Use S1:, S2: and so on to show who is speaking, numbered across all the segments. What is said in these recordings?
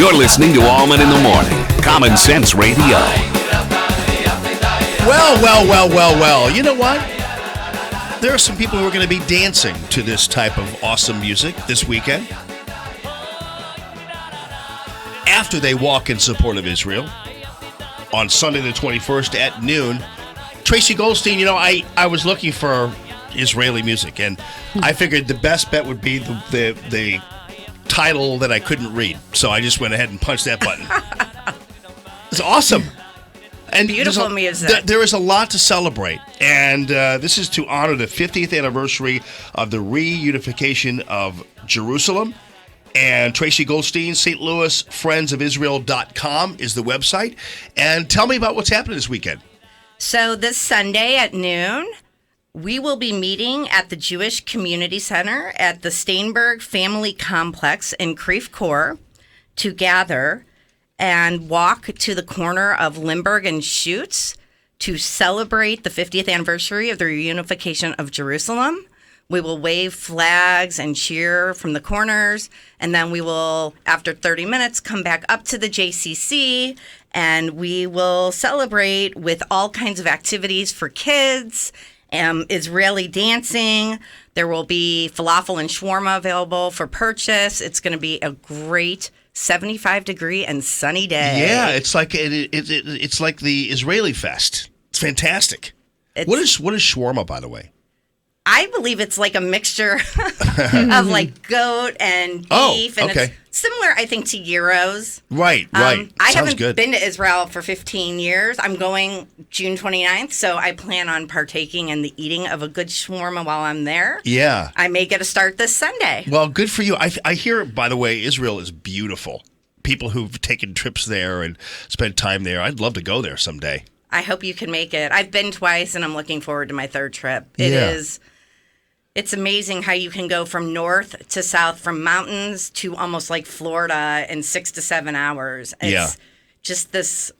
S1: You're listening to Allman in the Morning. Common Sense Radio.
S2: Well. You know what? There are some people who are going to be dancing to this type of awesome music this weekend. After they walk in support of Israel on Sunday the 21st at noon. Traci Goldstein, I was looking for Israeli music, and I figured the best bet would be the title that I couldn't read. So I just went ahead and punched that button. It's awesome. And
S3: beautiful music.
S2: There is a lot to celebrate. And this is to honor the 50th anniversary of the reunification of Jerusalem. And Traci Goldstein, St. Louis, friendsofisrael.com is the website. And tell me about what's happening this weekend.
S3: So this Sunday at noon, we will be meeting at the Jewish Community Center at the Steinberg Family Complex in Creve Coeur to gather and walk to the corner of Limburg and Schutz to celebrate the 50th anniversary of the reunification of Jerusalem. We will wave flags and cheer from the corners, and then we will, after 30 minutes, come back up to the JCC, and we will celebrate with all kinds of activities for kids, Israeli dancing. There will be falafel and shawarma available for purchase. It's going to be a great 75-degree and sunny day.
S2: Yeah, it's like it's like the Israeli Fest. It's fantastic. What is shawarma, by the way?
S3: I believe it's like a mixture of like goat and beef, and
S2: okay.
S3: It's similar, I think, to gyros.
S2: Right.
S3: I
S2: Sounds
S3: haven't
S2: good.
S3: been to Israel for 15 years. I'm going June 29th, so I plan on partaking in the eating of a good shawarma while I'm there.
S2: Yeah.
S3: I may get a start this Sunday.
S2: Well, good for you. I hear, by the way, Israel is beautiful. People who've taken trips there and spent time there, I'd love to go there someday.
S3: I hope you can make it. I've been twice, and I'm looking forward to my third trip. It's amazing how you can go from north to south, from mountains to almost like Florida in 6 to 7 hours. It's just this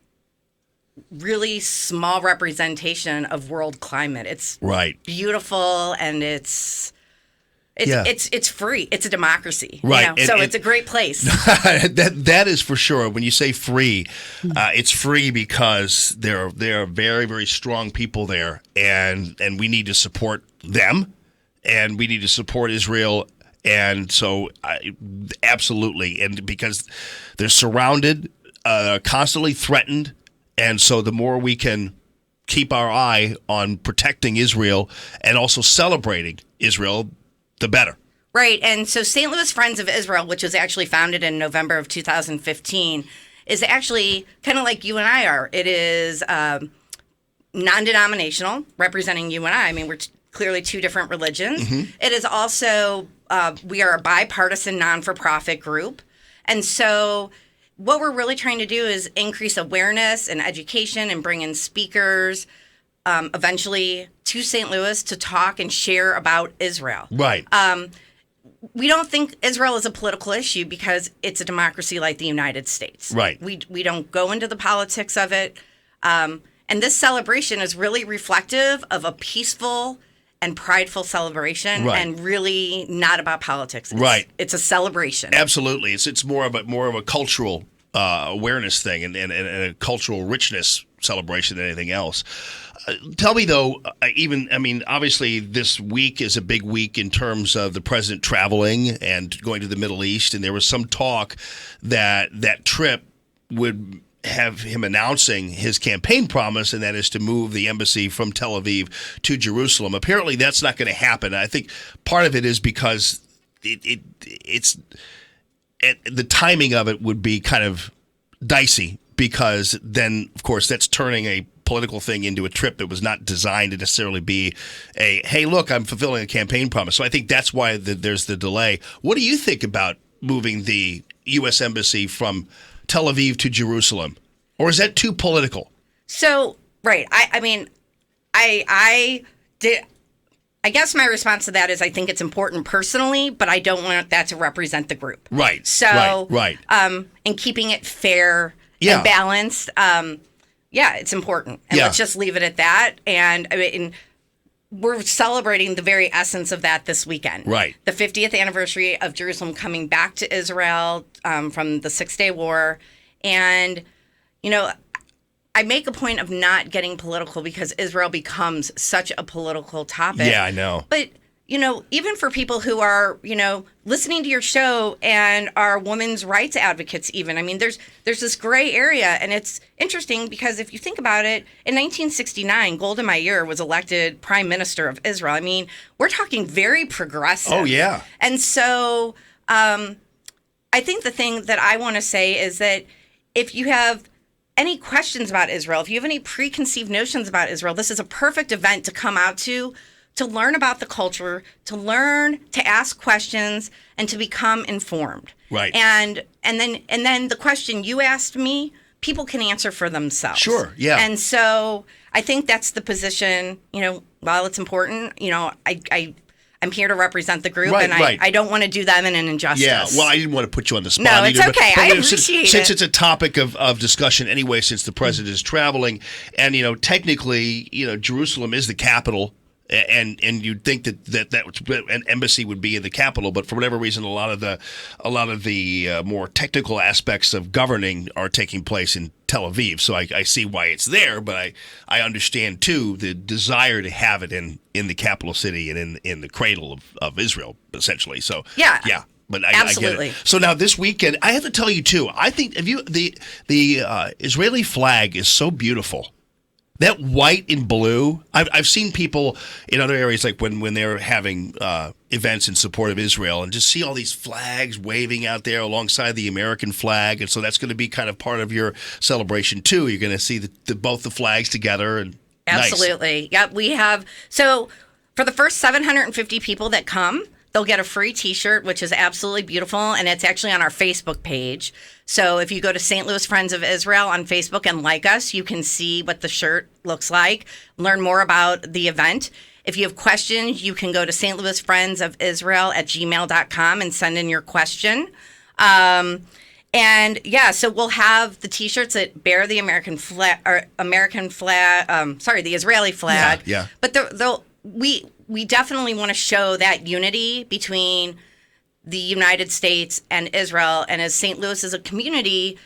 S3: really small representation of world climate. It's beautiful, and it's free. It's a democracy.
S2: Right.
S3: So it's a great place.
S2: That is for sure. When you say free, it's free because there are very, very strong people there, and we need to support them. And we need to support Israel, and so absolutely, and because they're surrounded, constantly threatened, and so the more we can keep our eye on protecting Israel and also celebrating Israel, the better.
S3: Right, and so St. Louis Friends of Israel, which was actually founded in November of 2015, is actually kind of like you and I are. It is non-denominational, representing you and I. I mean, we're clearly two different religions. Mm-hmm. It is also, we are a bipartisan non-for-profit group. And so what we're really trying to do is increase awareness and education and bring in speakers eventually to St. Louis to talk and share about Israel.
S2: Right.
S3: We don't think Israel is a political issue because it's a democracy like the United States.
S2: Right.
S3: We don't go into the politics of it. And this celebration is really reflective of a peaceful and prideful celebration, and really not about politics. It's a celebration.
S2: Absolutely, it's more of a cultural awareness thing and a cultural richness celebration than anything else. Tell me though, obviously this week is a big week in terms of the president traveling and going to the Middle East, and there was some talk that trip would have him announcing his campaign promise, and that is to move the embassy from Tel Aviv to Jerusalem. Apparently, that's not going to happen. I think part of it is because it's the timing of it would be kind of dicey, because then, of course, that's turning a political thing into a trip that was not designed to necessarily be a, hey, look, I'm fulfilling a campaign promise. So I think that's why there's the delay. What do you think about moving the U.S. Embassy from Tel Aviv to Jerusalem? Or is that too political?
S3: So, right. I guess my response to that is I think it's important personally, but I don't want that to represent the group.
S2: Right.
S3: So,
S2: right.
S3: And keeping it fair and balanced, it's important. And let's just leave it at that. And we're celebrating the very essence of that this weekend.
S2: Right.
S3: The 50th anniversary of Jerusalem coming back to Israel from the Six-Day War. And, I make a point of not getting political because Israel becomes such a political topic.
S2: Yeah, I know.
S3: But, even for people who are, listening to your show and are women's rights advocates even, I mean, there's this gray area. And it's interesting because if you think about it, in 1969, Golda Meir was elected prime minister of Israel. I mean, we're talking very progressive.
S2: Oh, yeah.
S3: And so I think the thing that I want to say is that if you have any questions about Israel, if you have any preconceived notions about Israel, this is a perfect event to come out to learn about the culture, to learn, to ask questions, and to become informed.
S2: Right.
S3: And then the question you asked me, people can answer for themselves.
S2: Sure, yeah.
S3: And so I think that's the position, while it's important, I'm here to represent the group,
S2: Right,
S3: and
S2: right.
S3: I don't want to do them an injustice.
S2: Yeah, well, I didn't want to put you on the spot.
S3: No, it's
S2: either,
S3: okay.
S2: But,
S3: I
S2: since,
S3: appreciate it.
S2: it's a topic of discussion anyway, since the president is traveling, and technically, Jerusalem is the capital, and you'd think that an embassy would be in the capital, but for whatever reason, a lot of the more technical aspects of governing are taking place in Tel Aviv. So I see why it's there, but I understand too the desire to have it in the capital city and in the cradle of Israel, essentially. So
S3: yeah.
S2: But
S3: Absolutely.
S2: I get it. So now this weekend, I have to tell you too. I think the Israeli flag is so beautiful. That white and blue. I've seen people in other areas, like when they're having events in support of Israel, and just see all these flags waving out there alongside the American flag. And so that's going to be kind of part of your celebration too. You're going to see both the flags together. And
S3: Absolutely.
S2: Nice.
S3: Yep. We have. So for the first 750 people that come, they'll get a free T-shirt, which is absolutely beautiful, and it's actually on our Facebook page. So if you go to St. Louis Friends of Israel on Facebook and like us, you can see what the shirt looks like, learn more about the event. If you have questions, you can go to St. Louis Friends of Israel at gmail.com and send in your question. So we'll have the T-shirts that bear the the Israeli flag.
S2: Yeah.
S3: But we definitely want to show that unity between the United States and Israel. And as St. Louis is a community,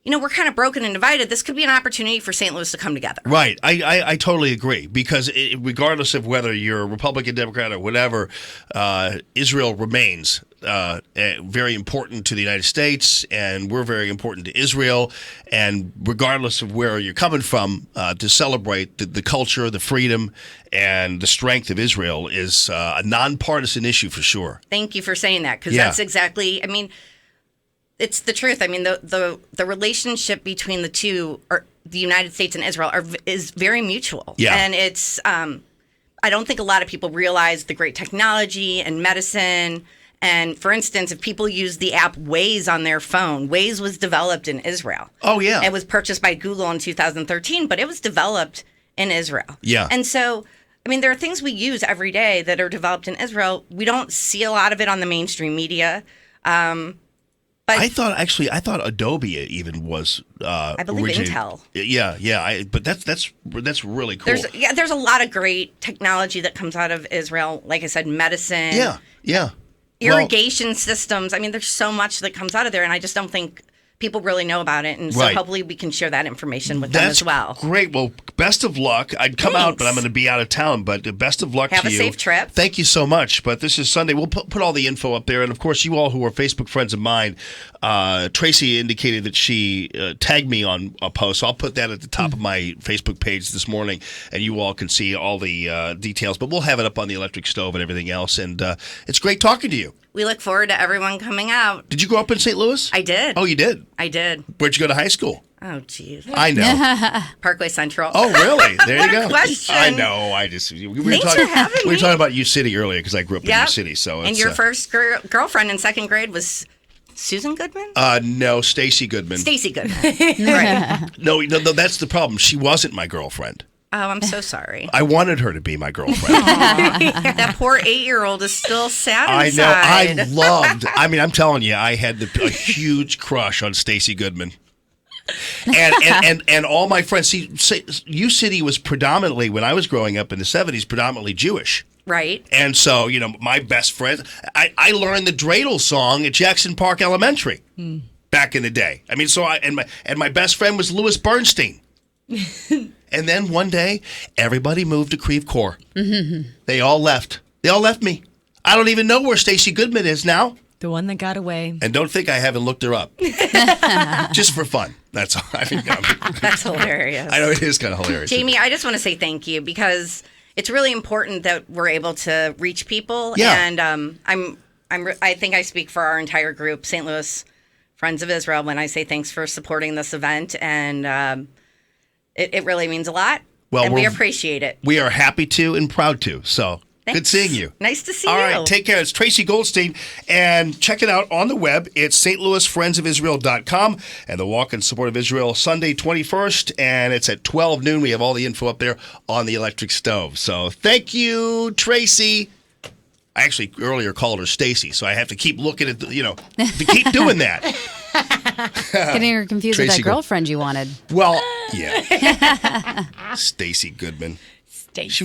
S3: we're kind of broken and divided. This could be an opportunity for St. Louis to come together.
S2: Right. I totally agree, because regardless of whether you're a Republican, Democrat, or whatever, Israel remains very important to the United States, and we're very important to Israel. And regardless of where you're coming from, to celebrate the culture, the freedom, and the strength of Israel is a nonpartisan issue for sure.
S3: Thank you for saying that, because that's exactly, it's the truth. The relationship between the two, or the United States and Israel, is very mutual.
S2: Yeah.
S3: And it's, I don't think a lot of people realize the great technology and medicine. And for instance, if people use the app Waze on their phone, Waze was developed in Israel.
S2: Oh, yeah.
S3: It was purchased by Google in 2013, but it was developed in Israel.
S2: Yeah.
S3: And so, there are things we use every day that are developed in Israel. We don't see a lot of it on the mainstream media.
S2: I thought Adobe even was.
S3: I believe Intel.
S2: Yeah. But that's really cool.
S3: There's a lot of great technology that comes out of Israel. Like I said, medicine.
S2: Yeah.
S3: Irrigation systems. There's so much that comes out of there, and I just don't think people really know about it. And so hopefully we can share that information with them as well.
S2: Great. Well, best of luck. I'd come out, but I'm going to be out of town. But best of luck to you.
S3: Have a safe trip.
S2: Thank you so much. But this is Sunday. We'll put all the info up there. And, of course, you all who are Facebook friends of mine, Traci indicated that she tagged me on a post. So I'll put that at the top of my Facebook page this morning, and you all can see all the details. But we'll have it up on the electric stove and everything else. And it's great talking to you.
S3: We look forward to everyone coming out.
S2: Did you grow up in St. Louis?
S3: I did.
S2: Oh, you did?
S3: I did.
S2: Where'd you go to high school?
S3: Oh, geez.
S2: I know.
S3: Parkway Central.
S2: Oh, really? There you go.
S3: What a question.
S2: I know. We were
S3: Thanks for having
S2: We were
S3: me.
S2: talking about U City earlier, because I grew up in U City. So
S3: and your first girlfriend in second grade was Susan Goodman?
S2: No, Stacy Goodman.
S3: Stacy Goodman. Right.
S2: No, that's the problem. She wasn't my girlfriend.
S3: Oh, I'm so sorry.
S2: I wanted her to be my girlfriend.
S3: That poor 8-year-old is still sad inside.
S2: I loved. I'm telling you, I had a huge crush on Stacy Goodman. and all my friends. See, U City was predominantly, when I was growing up in the 70s, predominantly Jewish.
S3: Right.
S2: And so, my best friend, I learned the dreidel song at Jackson Park Elementary back in the day. I mean, and my best friend was Louis Bernstein. And then one day, everybody moved to Creve Coeur. Mm-hmm. They all left. They all left me. I don't even know where Stacy Goodman is now.
S4: The one that got away.
S2: And don't think I haven't looked her up. Just for fun. That's all.
S3: That's hilarious.
S2: I know it is kind of hilarious.
S3: Jamie, I just want to say thank you because it's really important that we're able to reach people.
S2: Yeah.
S3: And I think I speak for our entire group, St. Louis Friends of Israel, when I say thanks for supporting this event. And it really means a lot. Well, and we appreciate it.
S2: We are happy to and proud to. So
S3: thanks.
S2: Good seeing you.
S3: Nice to see
S2: you.
S3: All
S2: right, take care. It's Traci Goldstein. And check it out on the web. It's stlouisfriendsofisrael.com. And the Walk in Support of Israel, Sunday 21st. And it's at 12 noon. We have all the info up there on the electric stove. So thank you, Traci. I actually earlier called her Stacy, so I have to keep looking at to keep doing that.
S5: Getting her confused with that girlfriend you wanted.
S2: Well, yeah. Stacy Goodman. She was